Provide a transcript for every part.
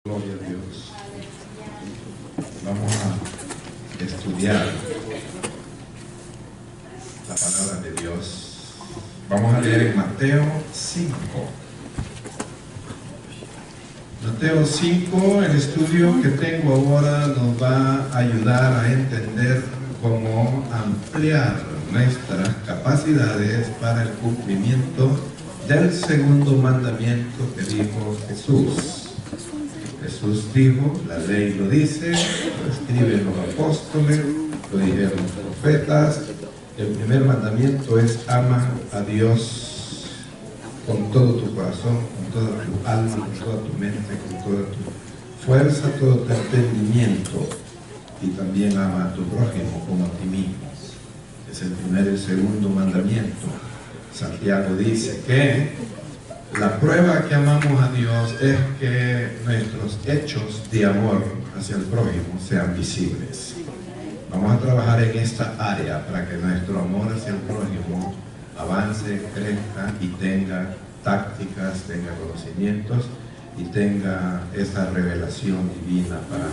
Gloria a Dios. Vamos a estudiar la palabra de Dios. Vamos a leer en Mateo 5. Mateo 5, el estudio que tengo ahora nos va a ayudar a entender cómo ampliar nuestras capacidades para el cumplimiento del segundo mandamiento que dijo Jesús. Jesús dijo, la ley lo dice, lo escriben los apóstoles, lo dijeron los profetas. El primer mandamiento es ama a Dios con todo tu corazón, con toda tu alma, con toda tu mente, con toda tu fuerza, todo tu entendimiento. Y también ama a tu prójimo como a ti mismo. Es el primer y el segundo mandamiento. Santiago dice que la prueba que amamos a Dios es que nuestros hechos de amor hacia el prójimo sean visibles. Vamos a trabajar en esta área para que nuestro amor hacia el prójimo avance, crezca y tenga tácticas, tenga conocimientos y tenga esa revelación divina para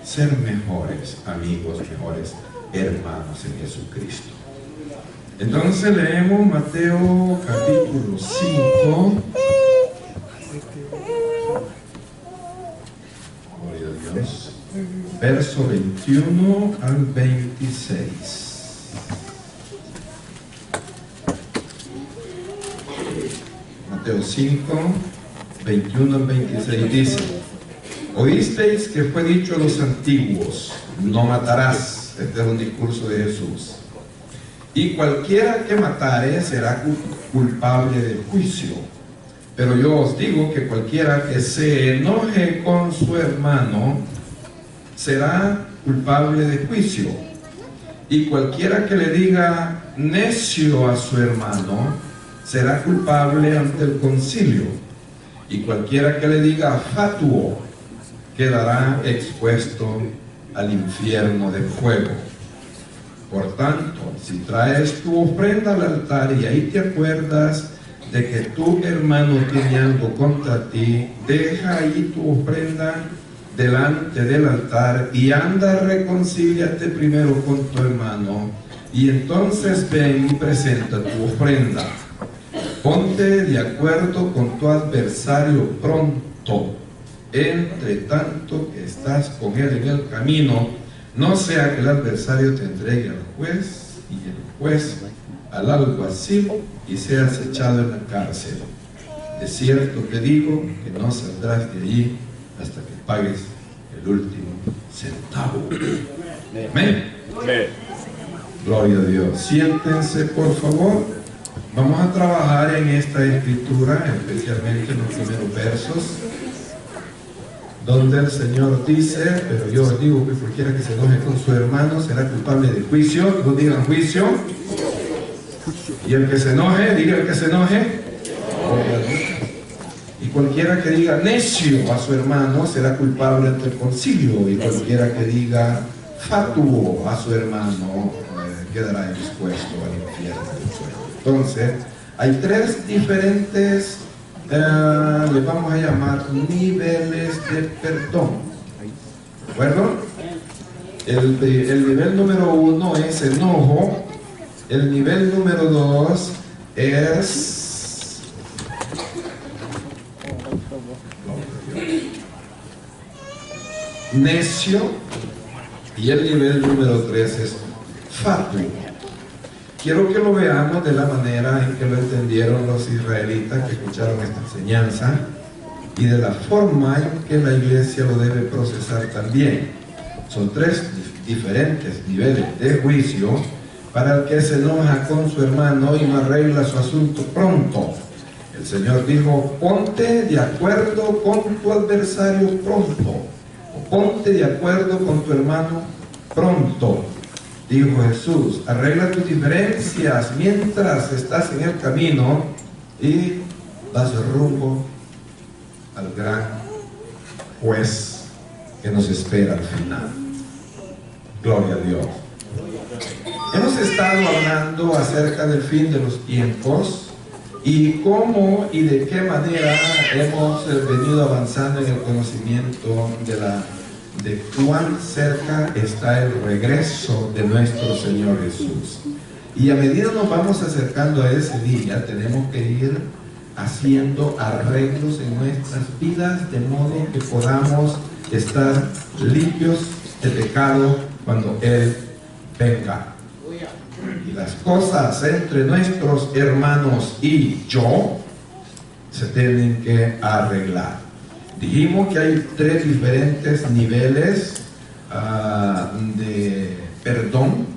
ser mejores amigos, mejores hermanos en Jesucristo. Entonces leemos Mateo capítulo 5. Gloria a Dios. Verso 21 al 26. Mateo 5, 21 al 26 dice: Oísteis que fue dicho a los antiguos, no matarás. Este es un discurso de Jesús. Y cualquiera que matare será culpable del juicio. Pero yo os digo que cualquiera que se enoje con su hermano será culpable de juicio. Y cualquiera que le diga necio a su hermano será culpable ante el concilio. Y cualquiera que le diga fatuo quedará expuesto al infierno de fuego. Por tanto, si traes tu ofrenda al altar y ahí te acuerdas de que tu hermano tiene algo contra ti, deja ahí tu ofrenda delante del altar y anda, reconcíliate primero con tu hermano y entonces ven y presenta tu ofrenda. Ponte de acuerdo con tu adversario pronto, entre tanto que estás con él en el camino, no sea que el adversario te entregue al juez y el juez al alguacil y seas echado en la cárcel. De cierto te digo que no saldrás de allí hasta que pagues el último centavo. Amén. Gloria a Dios. Siéntense, por favor. Vamos a trabajar en esta escritura, especialmente en los primeros versos, donde el Señor dice, pero yo os digo que cualquiera que se enoje con su hermano será culpable de juicio. No digan juicio. Y el que se enoje, diga el que se enoje. Y cualquiera que diga necio a su hermano será culpable ante el concilio. Y cualquiera que diga fatuo a su hermano quedará expuesto al infierno del fuego. Entonces, hay tres diferentes le vamos a llamar niveles de perdón. ¿De acuerdo? El nivel número 1 es enojo. El nivel número 2 es necio. Y el nivel número 3 es fatuo. Quiero que lo veamos de la manera en que lo entendieron los israelitas que escucharon esta enseñanza y de la forma en que la iglesia lo debe procesar también. Son tres diferentes niveles de juicio para el que se enoja con su hermano y no arregla su asunto pronto. El Señor dijo, ponte de acuerdo con tu adversario pronto, o ponte de acuerdo con tu hermano pronto. Dijo Jesús, arregla tus diferencias mientras estás en el camino y das rumbo al gran juez que nos espera al final. Gloria a Dios. Hemos estado hablando acerca del fin de los tiempos y cómo y de qué manera hemos venido avanzando en el conocimiento de cuán cerca está el regreso de nuestro Señor Jesús. Y a medida nos vamos acercando a ese día, tenemos que ir haciendo arreglos en nuestras vidas de modo que podamos estar limpios de pecado cuando Él venga. Y las cosas entre nuestros hermanos y yo se tienen que arreglar. Dijimos que hay 3 diferentes niveles de perdón,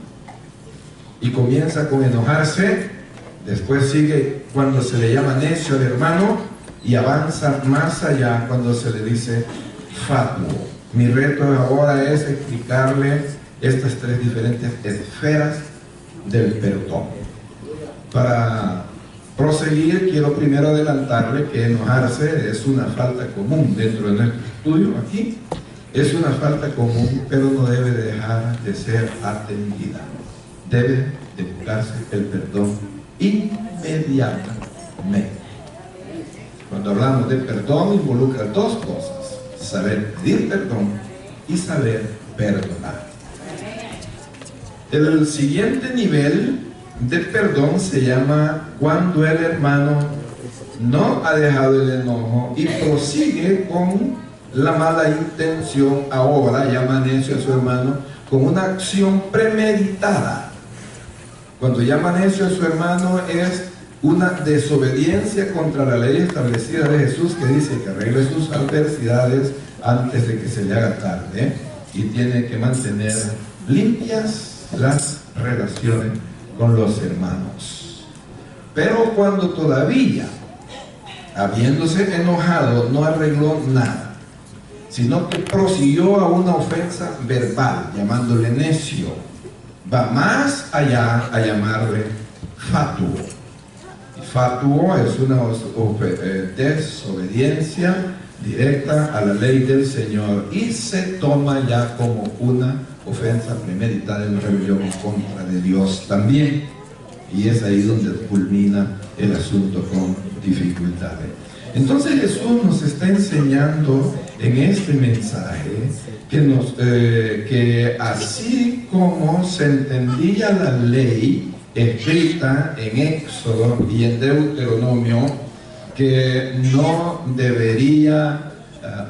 y comienza con enojarse, después sigue cuando se le llama necio al hermano y avanza más allá cuando se le dice fatuo. Mi reto ahora es explicarle estas 3 diferentes esferas del perdón. Para proseguir, quiero primero adelantarle que enojarse es una falta común dentro de nuestro estudio aquí. Es una falta común, pero no debe dejar de ser atendida. Debe de buscarse el perdón inmediatamente. Cuando hablamos de perdón, involucra 2 cosas: saber pedir perdón y saber perdonar. El siguiente nivel de perdón se llama cuando el hermano no ha dejado el enojo y prosigue con la mala intención. Ahora llama necio a su hermano con una acción premeditada. Cuando llama necio a su hermano es una desobediencia contra la ley establecida de Jesús, que dice que arregle sus adversidades antes de que se le haga tarde, y tiene que mantener limpias las relaciones con los hermanos. Pero cuando todavía, habiéndose enojado, no arregló nada, sino que prosiguió a una ofensa verbal, llamándole necio, va más allá a llamarle fatuo. Fatuo es una desobediencia directa a la ley del Señor y se toma ya como una ofensa premeditada, en rebelión en contra de Dios también. Y es ahí donde culmina el asunto con dificultades. Entonces Jesús nos está enseñando en este mensaje que así como se entendía la ley escrita en Éxodo y en Deuteronomio, que no debería,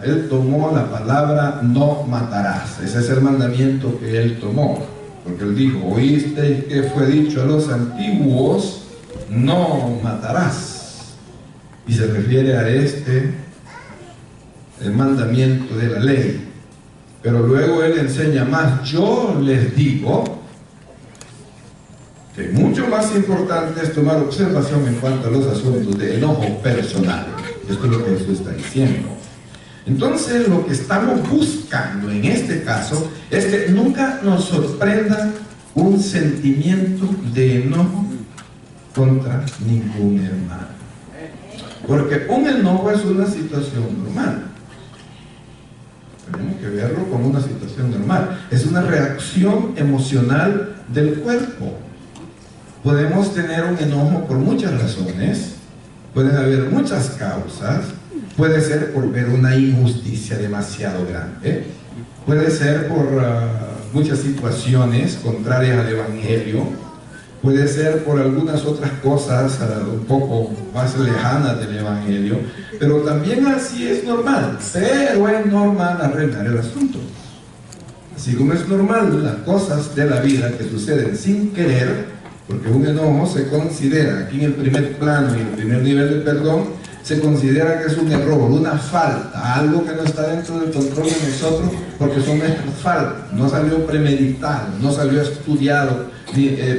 él tomó la palabra no matarás. Ese es el mandamiento que él tomó, porque él dijo: oísteis que fue dicho a los antiguos, no matarás. Y se refiere a el mandamiento de la ley. Pero luego él enseña más: yo les digo que mucho más importante es tomar observación en cuanto a los asuntos de enojo personal. Esto es lo que Jesús está diciendo. Entonces, lo que estamos buscando en este caso es que nunca nos sorprenda un sentimiento de enojo contra ningún hermano. Porque un enojo es una situación normal. Tenemos que verlo como una situación normal. Es una reacción emocional del cuerpo. Podemos tener un enojo por muchas razones. Pueden haber muchas causas. Puede ser por ver una injusticia demasiado grande. Puede ser por muchas situaciones contrarias al Evangelio. Puede ser por algunas otras cosas un poco más lejanas del Evangelio. Pero también así es normal. Pero es normal arreglar el asunto. Así como es normal las cosas de la vida que suceden sin querer, porque un enojo se considera, aquí en el primer plano y en el primer nivel de perdón, se considera que es un error, una falta, algo que no está dentro del control de nosotros, porque son nuestras faltas. No salió premeditado, no salió estudiado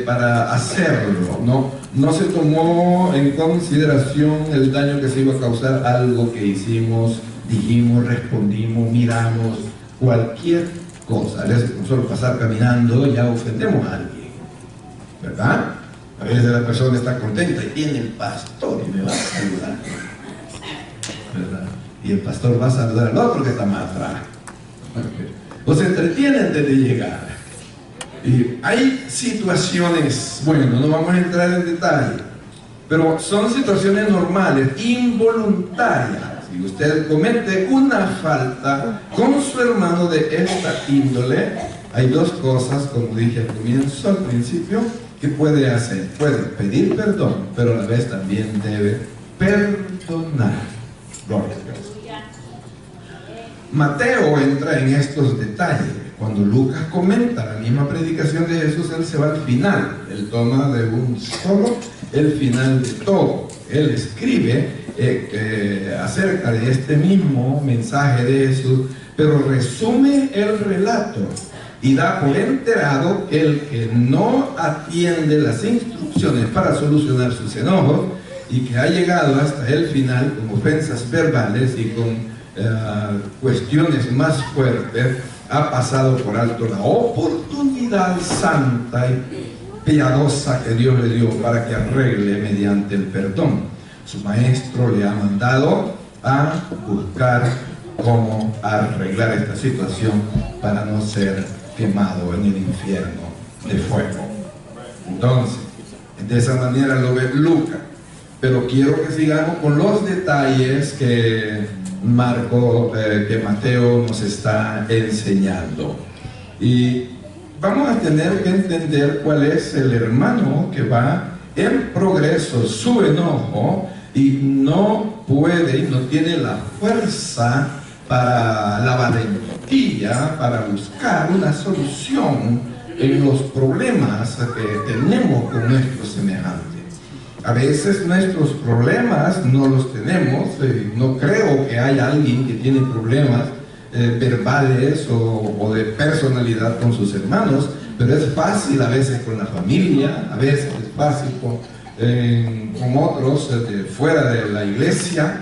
para hacerlo, no se tomó en consideración el daño que se iba a causar algo que hicimos, dijimos, respondimos, miramos, cualquier cosa. A veces con solo pasar caminando ya ofendemos a alguien, ¿verdad? A veces la persona está contenta y viene el pastor y me va a saludar, ¿verdad? Y el pastor va a saludar al otro que está más atrás. O se entretiene antes de llegar. Y hay situaciones, bueno, no vamos a entrar en detalle, pero son situaciones normales, involuntarias. Si usted comete una falta con su hermano de esta índole, hay dos cosas, como dije al comienzo, al principio, que puede hacer. Puede pedir perdón, pero a la vez también debe perdonar. Gloria a Dios. Mateo entra en estos detalles. Cuando Lucas comenta la misma predicación de Jesús, él se va al final. Él toma de un solo el final de todo. Él escribe acerca de este mismo mensaje de Jesús, pero resume el relato y da por enterado que el que no atiende las instrucciones para solucionar sus enojos y que ha llegado hasta el final con ofensas verbales y con cuestiones más fuertes, ha pasado por alto la oportunidad santa y piadosa que Dios le dio para que arregle mediante el perdón. Su maestro le ha mandado a buscar cómo arreglar esta situación para no ser quemado en el infierno de fuego. Entonces, de esa manera lo ve Lucas. Pero quiero que sigamos con los detalles que que Mateo nos está enseñando. Y vamos a tener que entender cuál es el hermano que va en progreso su enojo y no puede y no tiene la fuerza para la valentía, para buscar una solución en los problemas que tenemos con nuestros semejantes. A veces nuestros problemas no los tenemos, no creo que haya alguien que tiene problemas verbales o de personalidad con sus hermanos, pero es fácil a veces con la familia, a veces es fácil con otros fuera de la iglesia,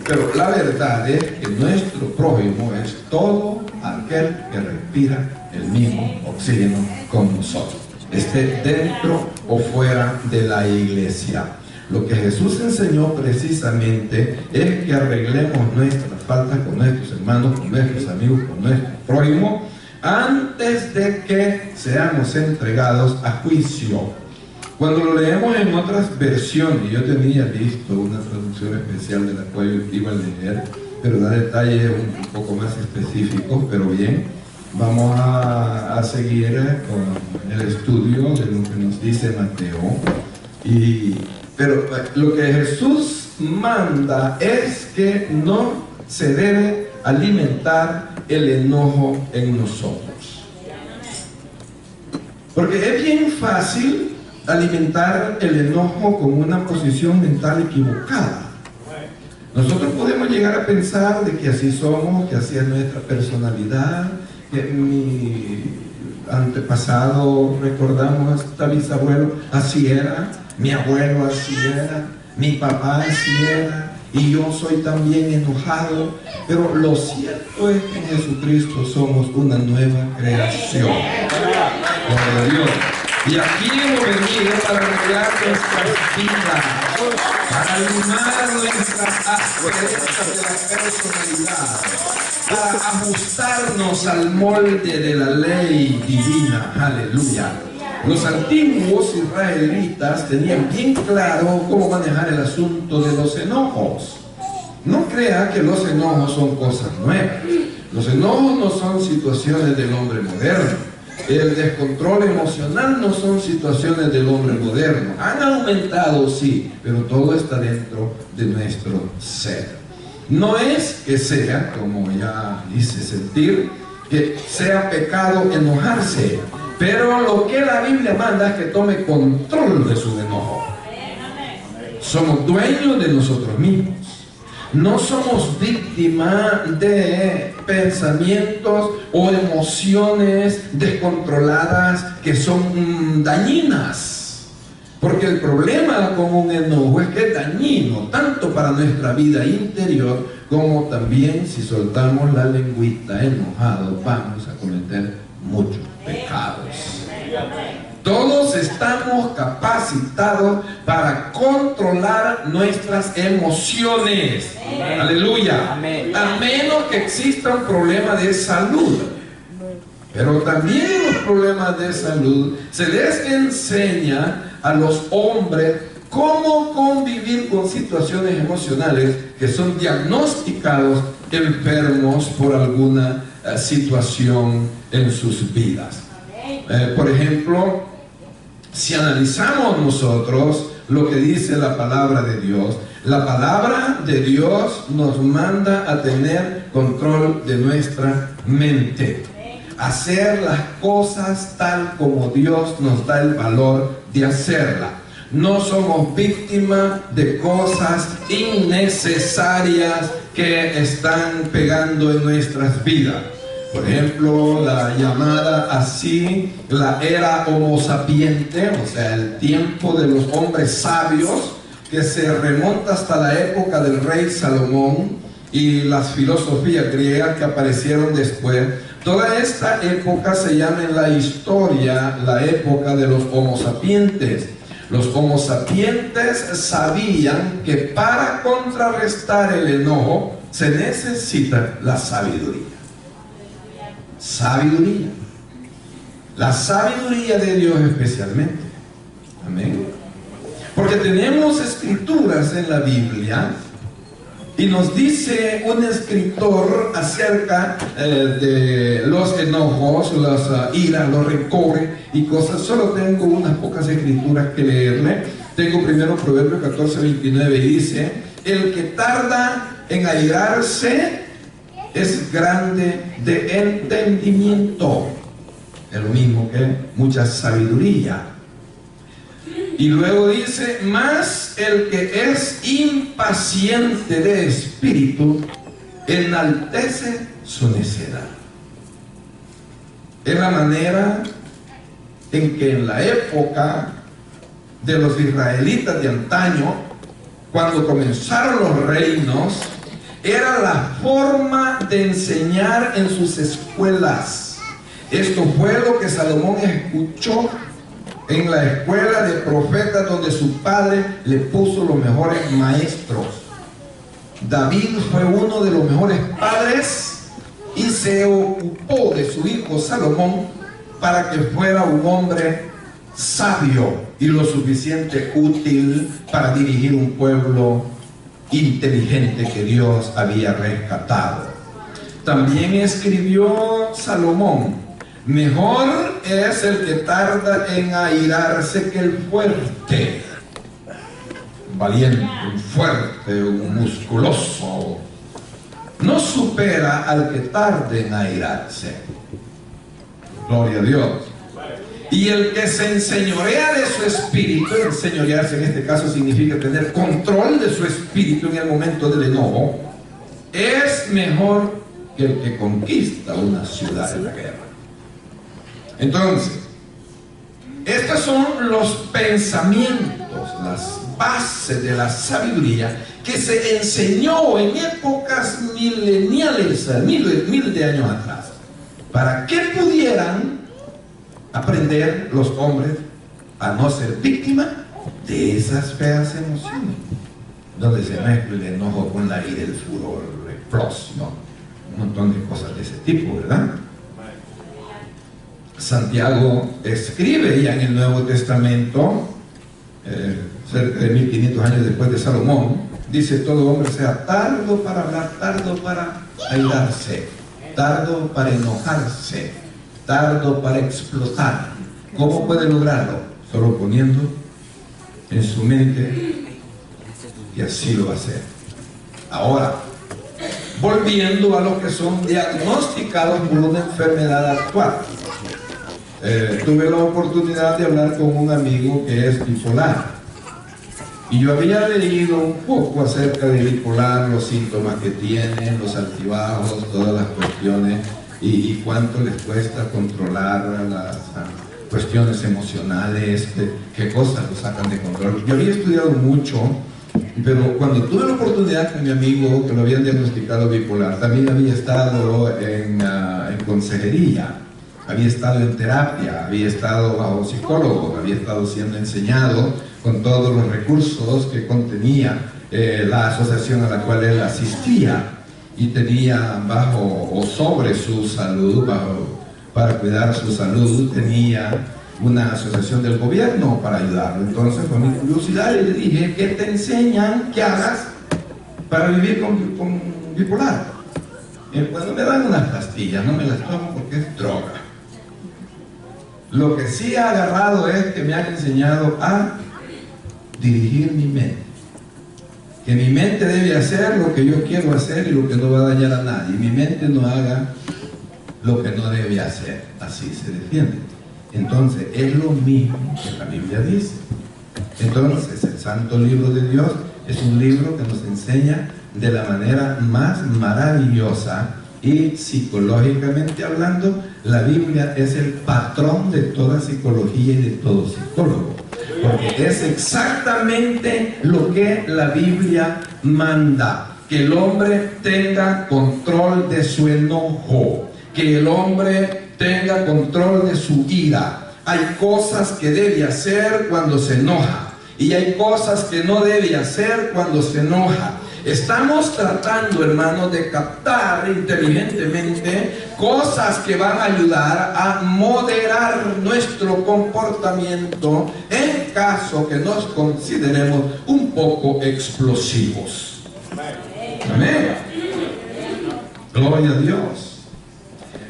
pero la verdad es que nuestro prójimo es todo aquel que respira el mismo oxígeno con nosotros, esté dentro o fuera de la iglesia. Lo que Jesús enseñó precisamente es que arreglemos nuestras faltas con nuestros hermanos, con nuestros amigos, con nuestro prójimo, antes de que seamos entregados a juicio. Cuando lo leemos en otras versiones, yo tenía visto una traducción especial de la cual yo iba a leer, pero da detalles un poco más específicos, pero bien, vamos a seguir con el estudio de lo que nos dice Mateo. Pero lo que Jesús manda es que no se debe alimentar el enojo en nosotros. Porque es bien fácil alimentar el enojo con una posición mental equivocada. Nosotros podemos llegar a pensar de que así somos, que así es nuestra personalidad, que mi antepasado, recordamos hasta bisabuelo, así era, mi abuelo así era, mi papá así era, y yo soy también enojado. Pero lo cierto es que en Jesucristo somos una nueva creación. Gloria a Dios. Y aquí hemos venido para arreglar nuestras vidas, para limar nuestras asperezas de la personalidad, para ajustarnos al molde de la ley divina. Aleluya. Los antiguos israelitas tenían bien claro cómo manejar el asunto de los enojos. No crea que los enojos son cosas nuevas. Los enojos no son situaciones del hombre moderno. El descontrol emocional no son situaciones del hombre moderno. Han aumentado, sí, pero todo está dentro de nuestro ser. No es que sea, como ya hice sentir, que sea pecado enojarse, pero lo que la Biblia manda es que tome control de su enojo. Somos dueños de nosotros mismos. No somos víctimas de pensamientos o emociones descontroladas que son dañinas. Porque el problema con un enojo es que es dañino, tanto para nuestra vida interior, como también si soltamos la lengüita enojado, vamos a cometer muchos pecados. Todos estamos capacitados para controlar nuestras emociones. Amén. Aleluya. Amén. A menos que exista un problema de salud. Pero también en los problemas de salud se les enseña a los hombres cómo convivir con situaciones emocionales que son diagnosticados enfermos por alguna situación en sus vidas. Por ejemplo, si analizamos nosotros lo que dice la palabra de Dios, la palabra de Dios nos manda a tener control de nuestra mente, hacer las cosas tal como Dios nos da el valor de hacerla. No somos víctimas de cosas innecesarias que están pegando en nuestras vidas. Por ejemplo, la llamada así, la era homo sapiente, o sea, el tiempo de los hombres sabios, que se remonta hasta la época del rey Salomón y las filosofías griegas que aparecieron después. Toda esta época se llama en la historia la época de los homo sapientes. Los homo sapientes sabían que para contrarrestar el enojo se necesita la sabiduría. Sabiduría. La sabiduría de Dios especialmente. Amén. Porque tenemos escrituras en la Biblia y nos dice un escritor acerca de los enojos, las iras, los rencores y cosas. Solo tengo unas pocas escrituras que leerle. Tengo primero Proverbios 14:29 y dice: el que tarda en airarse es grande de entendimiento. Es lo mismo que mucha sabiduría. Y luego dice: mas el que es impaciente de espíritu enaltece su necedad. Es la manera en que en la época de los israelitas de antaño, cuando comenzaron los reinos, era la forma de enseñar en sus escuelas. Esto fue lo que Salomón escuchó en la escuela de profetas, donde su padre le puso los mejores maestros. David fue uno de los mejores padres y se ocupó de su hijo Salomón para que fuera un hombre sabio y lo suficiente útil para dirigir un pueblo inteligente que Dios había rescatado. También escribió Salomón: mejor es el que tarda en airarse que el fuerte. Valiente, un fuerte, un musculoso, no supera al que tarde en airarse. Gloria a Dios. Y el que se enseñorea de su espíritu, enseñorearse en este caso significa tener control de su espíritu en el momento del enojo, es mejor que el que conquista una ciudad en la guerra. Entonces, estos son los pensamientos, las bases de la sabiduría que se enseñó en épocas mileniales, miles de años atrás, para que pudieran aprender los hombres a no ser víctimas de esas feas emociones, donde se mezcla el enojo con la ira, el furor, la explosión, un montón de cosas de ese tipo, ¿verdad? Santiago escribe ya en el Nuevo Testamento, cerca de 1500 años después de Salomón, dice: todo hombre sea tardo para hablar, tardo para airarse, tardo para enojarse, tardo para explotar. ¿Cómo puede lograrlo? Solo poniendo en su mente, y así lo va a hacer. Ahora, volviendo a lo que son diagnosticados por una enfermedad actual. Tuve la oportunidad de hablar con un amigo que es bipolar, y yo había leído un poco acerca de bipolar, los síntomas que tienen, los altibajos, todas las cuestiones, y cuánto les cuesta controlar las cuestiones emocionales, qué cosas lo sacan de control. Yo había estudiado mucho, pero cuando tuve la oportunidad con mi amigo que lo habían diagnosticado bipolar, también había estado en consejería, había estado en terapia, había estado bajo psicólogo, había estado siendo enseñado con todos los recursos que contenía la asociación a la cual él asistía, y tenía bajo o sobre su salud, para cuidar su salud, tenía una asociación del gobierno para ayudarlo. Entonces fue mi curiosidad y le dije, ¿qué te enseñan que hagas para vivir con bipolar? Cuando me dan unas pastillas, no me las tomo porque es droga. Lo que sí he agarrado es que me han enseñado a dirigir mi mente. Que mi mente debe hacer lo que yo quiero hacer y lo que no va a dañar a nadie. Mi mente no haga lo que no debe hacer. Así se defiende. Entonces, es lo mismo que la Biblia dice. Entonces, el Santo Libro de Dios es un libro que nos enseña de la manera más maravillosa, y psicológicamente hablando, la Biblia es el patrón de toda psicología y de todo psicólogo, porque es exactamente lo que la Biblia manda: que el hombre tenga control de su enojo, que el hombre tenga control de su ira. Hay cosas que debe hacer cuando se enoja y hay cosas que no debe hacer cuando se enoja. Estamos tratando, hermanos, de captar inteligentemente cosas que van a ayudar a moderar nuestro comportamiento en caso que nos consideremos un poco explosivos. Amén. Gloria a Dios.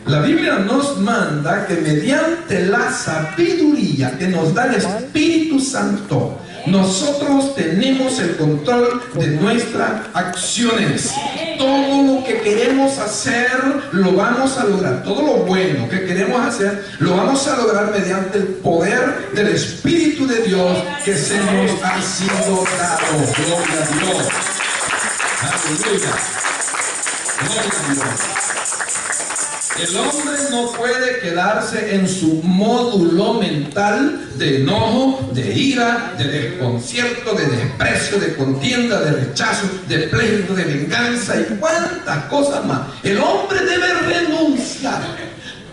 La Biblia nos manda que mediante la sabiduría que nos da el Espíritu Santo, nosotros tenemos el control de nuestras acciones. Todo lo que queremos hacer lo vamos a lograr. Todo lo bueno que queremos hacer lo vamos a lograr mediante el poder del Espíritu de Dios que se nos ha sido dado. Gloria a Dios. Aleluya. Gloria a Dios. El hombre no puede quedarse en su módulo mental de enojo, de ira, de desconcierto, de desprecio, de contienda, de rechazo, de pleito, de venganza y cuantas cosas más. El hombre debe renunciar.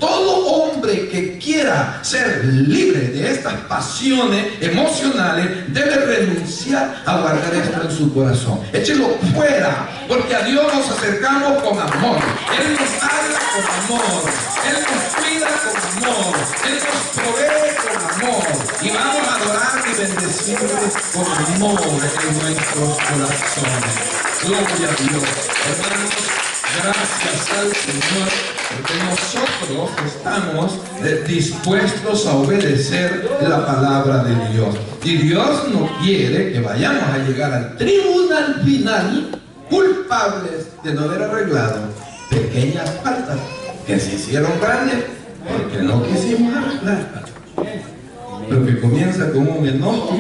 Todo hombre que quiera ser libre de estas pasiones emocionales debe renunciar a guardar esto en su corazón. Échelo fuera, porque a Dios nos acercamos con amor. Él nos habla con amor, Él nos cuida con amor, Él nos provee con amor, y vamos a adorar y bendecirle con amor en nuestros corazones. Gloria a Dios. Hermanos, gracias al Señor, porque nosotros estamos dispuestos a obedecer la palabra de Dios. Y Dios no quiere que vayamos a llegar al tribunal final culpables de no haber arreglado pequeñas faltas que se hicieron grandes porque no quisimos arreglar. Lo que comienza con un enojo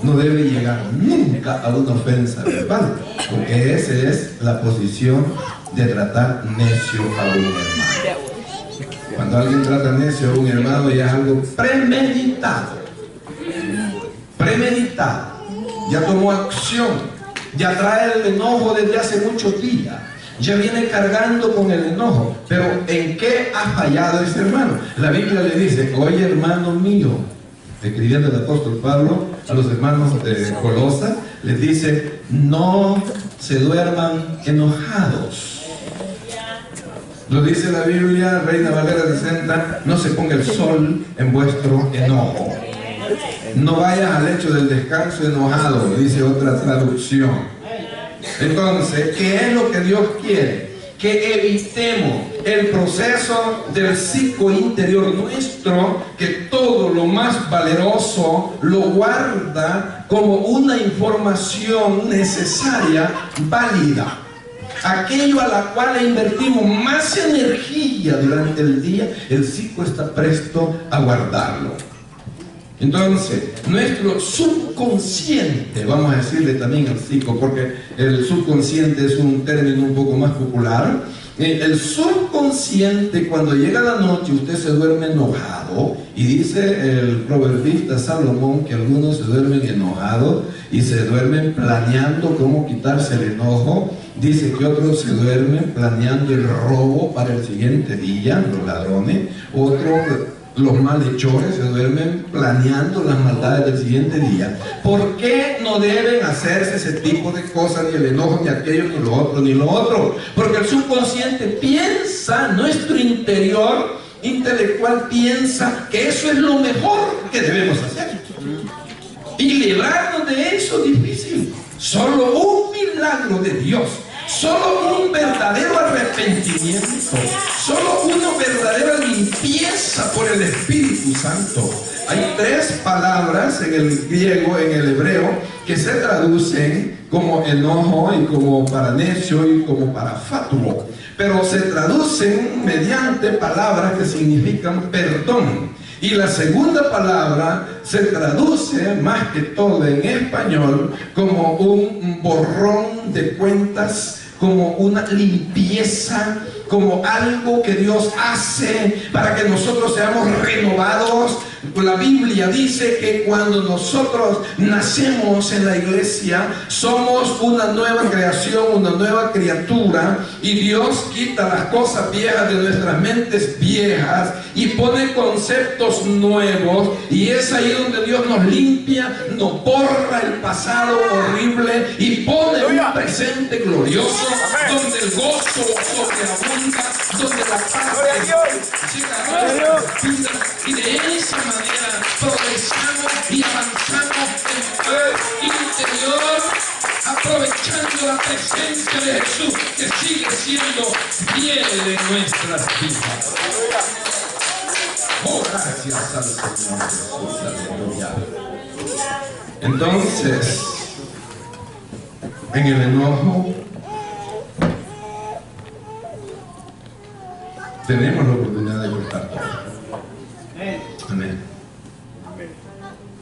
no debe llegar nunca a una ofensa verbal, porque esa es la posición de tratar necio a un hermano. Cuando alguien trata necio a un hermano, ya es algo premeditado. Premeditado. Ya tomó acción. Ya trae el enojo desde hace muchos días. Ya viene cargando con el enojo. Pero ¿en qué ha fallado ese hermano? La Biblia le dice: oye, hermano mío, escribiendo el apóstol Pablo a los hermanos de Colosa, les dice: no se duerman enojados. Lo dice la Biblia, Reina Valera 60, no se ponga el sol en vuestro enojo. No vayas al lecho del descanso enojado, dice otra traducción. Entonces, ¿qué es lo que Dios quiere? Que evitemos el proceso del psico interior nuestro, que todo lo más valeroso lo guarda como una información necesaria, válida. Aquello a la cual le invertimos más energía durante el día, el psico está presto a guardarlo. Entonces, nuestro subconsciente, vamos a decirle también al psico, porque el subconsciente es un término un poco más popular. El subconsciente, cuando llega la noche, usted se duerme enojado, y dice el proverbista Salomón que algunos se duermen enojados y se duermen planeando cómo quitarse el enojo. Dice que otros se duermen planeando el robo para el siguiente día, los ladrones. Otros, los malhechores, se duermen planeando las maldades del siguiente día. ¿Por qué no deben hacerse ese tipo de cosas, ni el enojo, ni aquello, ni lo otro, ni lo otro? Porque el subconsciente piensa nuestro interior intelectual piensa que eso es lo mejor que debemos hacer. Y librarnos de eso es difícil. Solo un milagro de Dios, solo un verdadero arrepentimiento, solo una verdadera limpieza por el Espíritu Santo. Hay 3 palabras en el griego, en el hebreo, que se traducen como enojo y como para necio y como para fatuo, pero se traducen mediante palabras que significan perdón. Y la segunda palabra se traduce más que todo en español como un borrón de cuentas, como una limpieza, como algo que Dios hace para que nosotros seamos renovados. La Biblia dice que cuando nosotros nacemos en la iglesia, somos una nueva creación, una nueva criatura, y Dios quita las cosas viejas de nuestras mentes viejas y pone conceptos nuevos, y es ahí donde Dios nos limpia, nos borra el pasado horrible y pone un presente glorioso, donde el gozo sobreabunda, donde la paz llega a vida, y de esa manera progresamos y avanzamos en paz interior, aprovechando la presencia de Jesús, que sigue siendo fiel en nuestras vidas. Oh, gracias al Señor Jesús, aleluya. Entonces, en el enojo tenemos la oportunidad de cortar todo. Amén.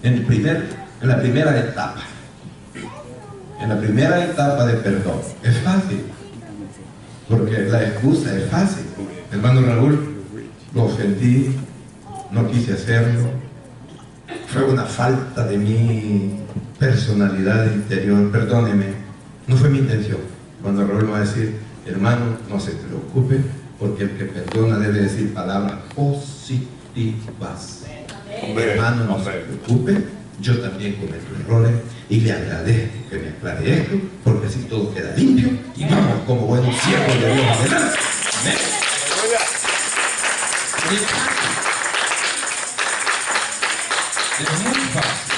En la primera etapa de perdón, es fácil, porque la excusa es fácil. Hermano Raúl, lo ofendí, no quise hacerlo, fue una falta de mi personalidad interior, perdóneme, no fue mi intención. Cuando Raúl va a decir, hermano, no se preocupe, porque el que perdona debe decir palabras positivas. Hermano, no se preocupe, yo también cometo errores y le agradezco que me aclare esto, porque así todo queda limpio y vamos como buenos siervos de Dios adelante. Amén. Es muy fácil.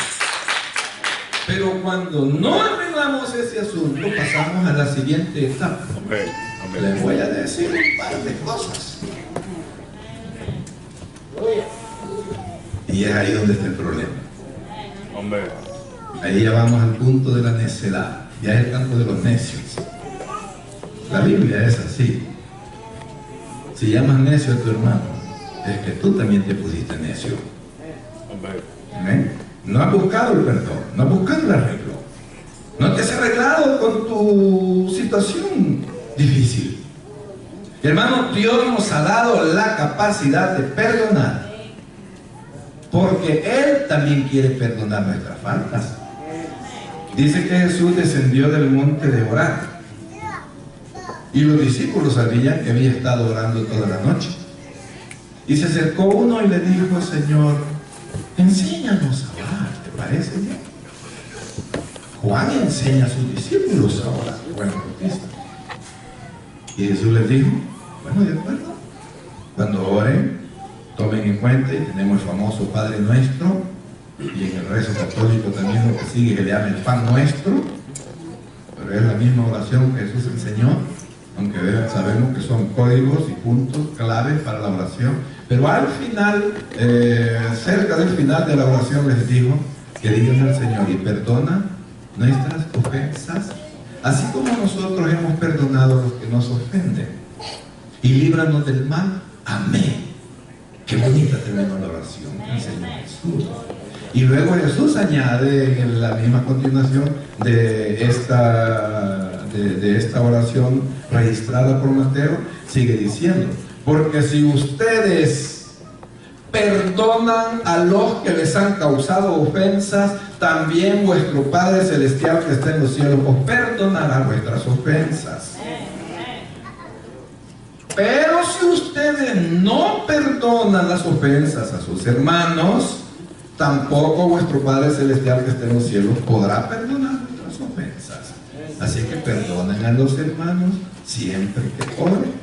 Pero cuando no arreglamos ese asunto, pasamos a la siguiente etapa. Les voy a decir un par de cosas. Y es ahí donde está el problema. Ahí ya vamos al punto de la necedad. Ya es el campo de los necios. La Biblia es así. Si llamas necio a tu hermano, es que tú también te pusiste necio. ¿Amén? No has buscado el perdón, no has buscado el arreglo, no te has arreglado con tu situación difícil. Hermano, Dios nos ha dado la capacidad de perdonar, porque Él también quiere perdonar nuestras faltas. Dice que Jesús descendió del monte de orar, y los discípulos sabían que había estado orando toda la noche. Y se acercó uno y le dijo, Señor, enséñanos a orar, ¿te parece bien? Juan enseña a sus discípulos a orar, Juan Bautista. Y Jesús les dijo, bueno, de acuerdo, cuando oren, tomen en cuenta, y tenemos el famoso Padre Nuestro, y en el rezo católico también lo que sigue, que le llama el Pan Nuestro, pero es la misma oración que Jesús enseñó, aunque sabemos que son códigos y puntos claves para la oración. Pero al final, cerca del final de la oración, les dijo que digan al Señor y perdona nuestras ofensas, así como nosotros hemos perdonado a los que nos ofenden, y líbranos del mal. Amén. Qué bonita terminó la oración del Señor Jesús. Y luego Jesús añade en la misma continuación de esta oración registrada por Mateo, sigue diciendo, porque si ustedes perdonan a los que les han causado ofensas, también vuestro Padre Celestial que está en los cielos os perdonará vuestras ofensas. Pero si ustedes no perdonan las ofensas a sus hermanos, tampoco vuestro Padre Celestial que está en los cielos podrá perdonar vuestras ofensas. Así que perdonen a los hermanos siempre que oren.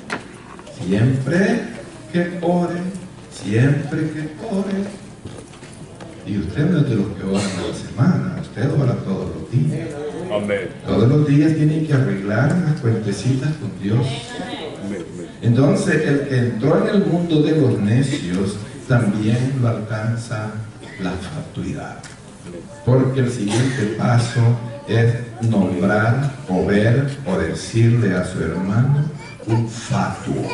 Siempre que oren. siempre que ore. Y usted no es de los que oran a la semana, usted ora todos los días. Amén. Todos los días tiene que arreglar las cuentecitas con Dios. Entonces, el que entró en el mundo de los necios también lo alcanza la fatuidad. Porque el siguiente paso es nombrar o ver o decirle a su hermano un fatuo.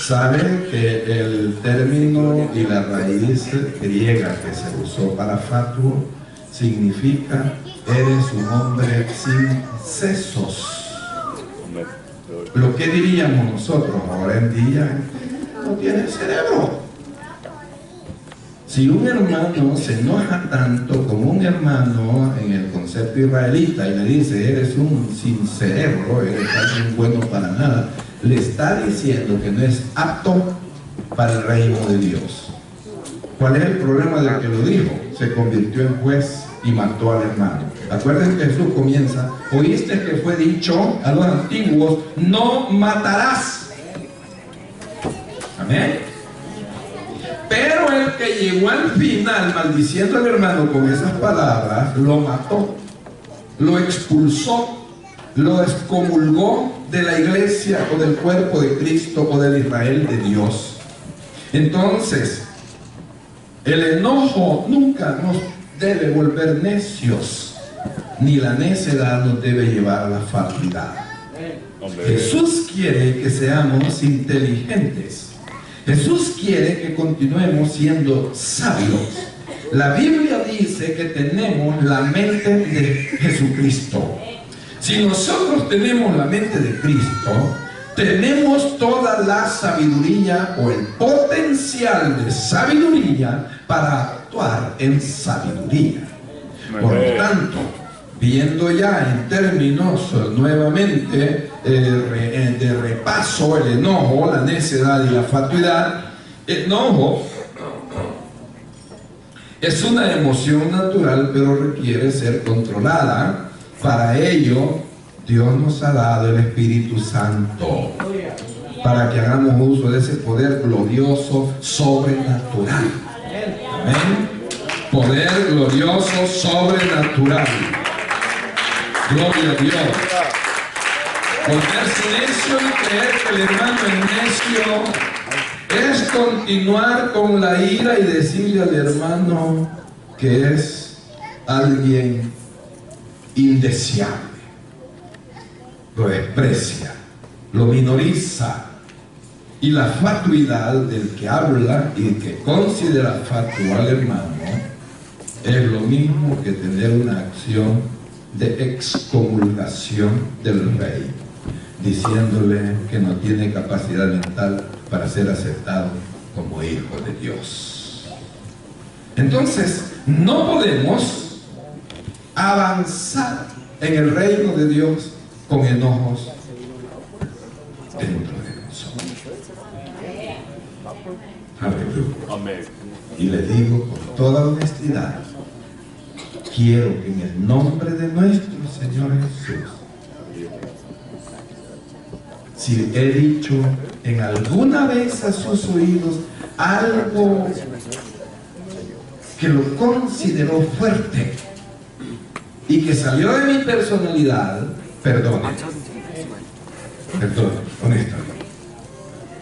Sabe que el término y la raíz griega que se usó para fatuo significa eres un hombre sin sesos. Lo que diríamos nosotros ahora en día, no tiene cerebro. Si un hermano se enoja tanto como un hermano en el concepto israelita y le dice eres un sin cerebro, eres alguien bueno para nada, le está diciendo que no es apto para el reino de Dios. ¿Cuál es el problema del que lo dijo? Se convirtió en juez y mató al hermano. Acuérdense que Jesús comienza, oíste que fue dicho a los antiguos, no matarás. Amén. Pero el que llegó al final maldiciendo al hermano con esas palabras, lo mató, lo expulsó, lo excomulgó de la iglesia o del cuerpo de Cristo o del Israel de Dios. Entonces, el enojo nunca nos debe volver necios, ni la necedad nos debe llevar a la fatuidad. Jesús quiere que seamos inteligentes. Jesús quiere que continuemos siendo sabios. La Biblia dice que tenemos la mente de Jesucristo. Si nosotros tenemos la mente de Cristo, tenemos toda la sabiduría o el potencial de sabiduría para actuar en sabiduría. Por lo tanto, viendo ya en términos nuevamente de repaso el enojo, la necedad y la fatuidad, el enojo es una emoción natural, pero requiere ser controlada. Para ello, Dios nos ha dado el Espíritu Santo, para que hagamos uso de ese poder glorioso, sobrenatural. Amén. Poder glorioso, sobrenatural. Gloria a Dios. Ponerse necio y creer que el hermano es necio es continuar con la ira y decirle al hermano que es alguien indeseable. Lo desprecia, lo minoriza. Y la fatuidad del que habla y que considera fatuo al hermano es lo mismo que tener una acción de excomulgación del rey, diciéndole que no tiene capacidad mental para ser aceptado como hijo de Dios. Entonces, no podemos avanzar en el reino de Dios con enojos dentro de nosotros. Aleluya. Amén. Y le digo con toda honestidad, quiero que en el nombre de nuestro Señor Jesús, si he dicho en alguna vez a sus oídos algo que lo consideró fuerte y que salió de mi personalidad, perdone, honestamente.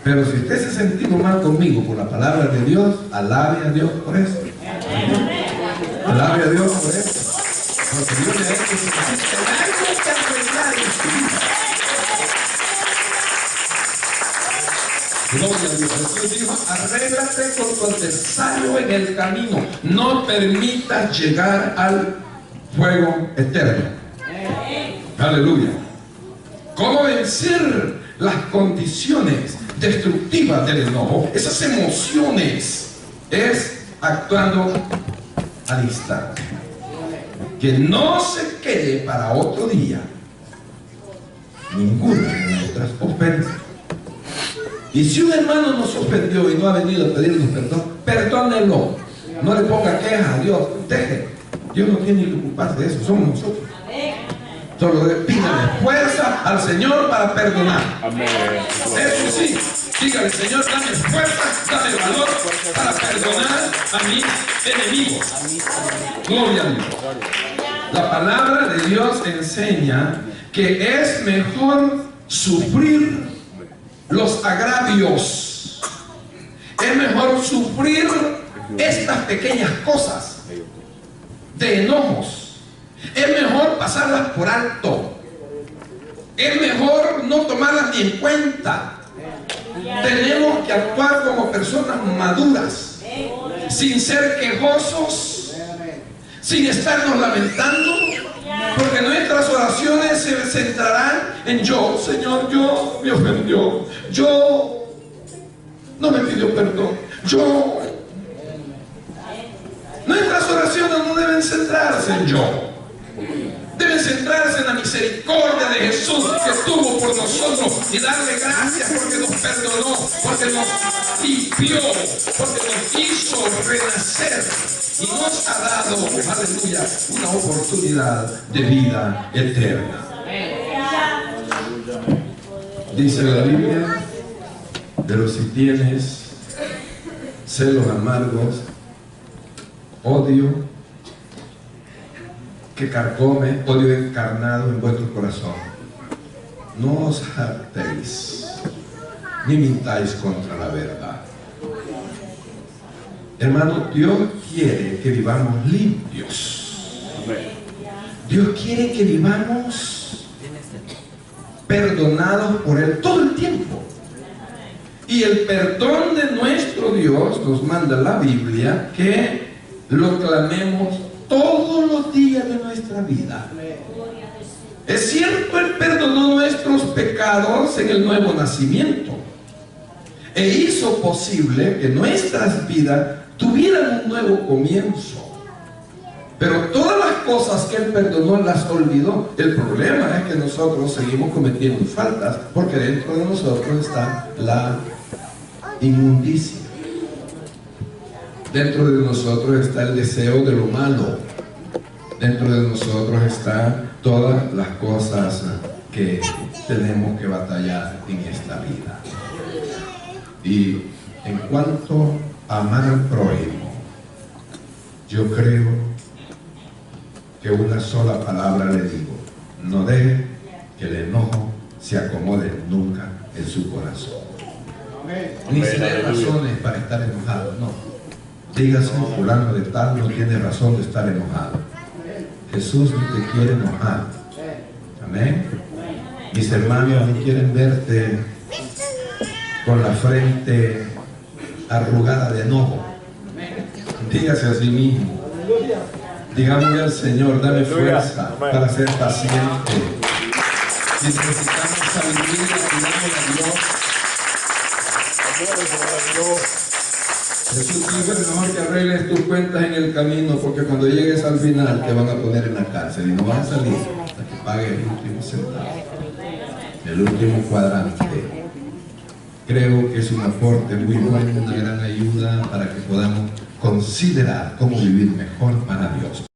Pero si usted se ha sentido mal conmigo por la palabra de Dios, alabe a Dios por eso. Alabe a Dios por eso. Porque Dios le ha hecho que algo que arreglar en su vida. Gloria a Dios. Jesús dijo, arréglate con tu adversario en el camino. No permitas llegar al fuego eterno. Aleluya. ¿Cómo vencer las condiciones destructivas del enojo? Esas emociones es actuando al instante. Que no se quede para otro día ninguna de nuestras ofensas. Y si un hermano nos ofendió y no ha venido a pedirnos perdón, perdónelo. No le ponga queja a Dios. Deje. Dios no tiene que ocuparse de eso, somos nosotros. Solo pídale fuerza al Señor para perdonar. Amén. Eso sí, dígale, Señor, dame fuerza, dame valor para perdonar a mis enemigos. Gloria a Dios. La palabra de Dios enseña que es mejor sufrir los agravios. Es mejor sufrir estas pequeñas cosas de enojos. Es mejor pasarlas por alto. Es mejor no tomarlas ni en cuenta. Tenemos que actuar como personas maduras, sin ser quejosos, sin estarnos lamentando, porque nuestras oraciones se centrarán en yo. Señor, yo me ofendió, yo no me pidió perdón, yo. Nuestras oraciones no deben centrarse en yo. Deben centrarse en la misericordia de Jesús que estuvo por nosotros y darle gracias porque nos perdonó, porque nos limpió, porque nos hizo renacer y nos ha dado, aleluya, una oportunidad de vida eterna. Dice la Biblia, pero si tienes celos amargos, odio que carcome, odio encarnado en vuestro corazón, no os hartéis ni mintáis contra la verdad. Hermano, Dios quiere que vivamos limpios. Dios quiere que vivamos perdonados por Él todo el tiempo. Y el perdón de nuestro Dios nos manda la Biblia que lo clamemos todos los días de nuestra vida. Es cierto, Él perdonó nuestros pecados en el nuevo nacimiento e hizo posible que nuestras vidas tuvieran un nuevo comienzo. Pero todas las cosas que Él perdonó las olvidó. El problema es que nosotros seguimos cometiendo faltas porque dentro de nosotros está la inmundicia. Dentro de nosotros está el deseo de lo malo. Dentro de nosotros están todas las cosas que tenemos que batallar en esta vida. Y en cuanto a amar al prójimo, yo creo que una sola palabra le digo: no deje que el enojo se acomode nunca en su corazón. Ni si hay razones para estar enojado, no. Dígase, fulano de tal no tiene razón de estar enojado. Jesús no te quiere enojar. Amén. Mis hermanos no quieren verte con la frente arrugada de enojo. Dígase a sí mismo. Digámosle al Señor: dame fuerza para ser paciente. Si necesitamos sabiduría, pidámosle a Dios. Jesús dijo: es mejor que arregles tus cuentas en el camino, porque cuando llegues al final te van a poner en la cárcel y no vas a salir hasta que pagues el último centavo, el último cuadrante. Creo que es un aporte muy bueno, una gran ayuda para que podamos considerar cómo vivir mejor para Dios.